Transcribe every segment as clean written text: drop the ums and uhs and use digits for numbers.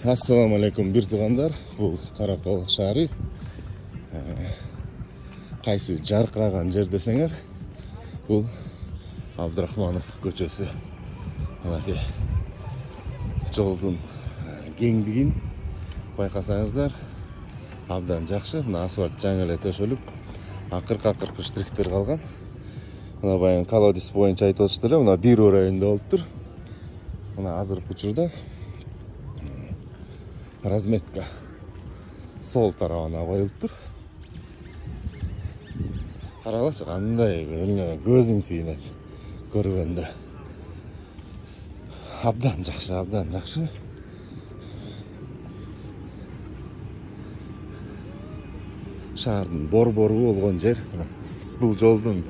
Assalamu alaikum bir tuğanдар. Bu Karakol şahri. Qaysı jarqırаған жер десеңер, бұл Абдрахманов көчөсү. Мынакей жолдун кеңдигин байкасаңыздар, абдан жакшы. Мына асфальт жаңы эле төшөлүп, акыркы штриктер калган. Мына баягы колодец боюнча айтып атышты эле, мына Бирөө районунда болуптур. Мына азыркы учурда разметка сол тарабына коюлуптур. Каралачы кандай көзүң сүйүнөт көргөндө. Абдан жакшы. Шаардын борбору болгон жер. Бул жолдун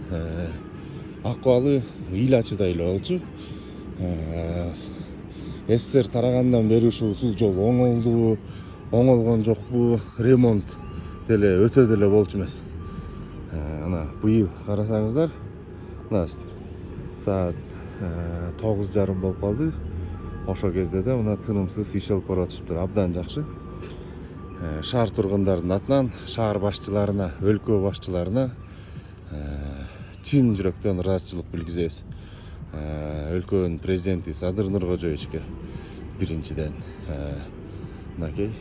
акыбалы эл ачыдай эле болчу. СССР тарагандан бери ушул жол оңолгон жокпу, ремонт деле өтө деле болчу эмес. Ана быйыл карасаңыздар, мына саат 9:30 болуп калды. Ошо кезде да мына тынымсыз иш алып баратышыптыр. Абдан жакшы. Шаар тургундардын атынан шаар башчыларына, өлкө башчыларына чын жүрөктөн ыраазычылык билгизебиз. Өлкөнүн президенти Садыр Нуркожоевичке биринчиден мынакей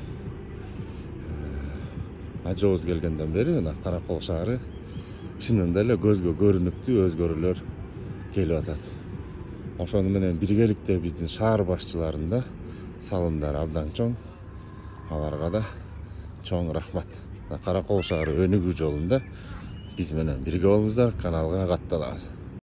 ажообуз келгенден бери мына Каракол шаары чынында эле көзгө көрүнүктүү өзгөрүүлөр келип атат. Ошону менен биргеликте биздин шаар башчыларында салымдар абдан чоң. Аларга да чоң рахмат. Каракол шаары өнүгүү жолунда биз менен бирге болуңуздар, каналга катталабыз.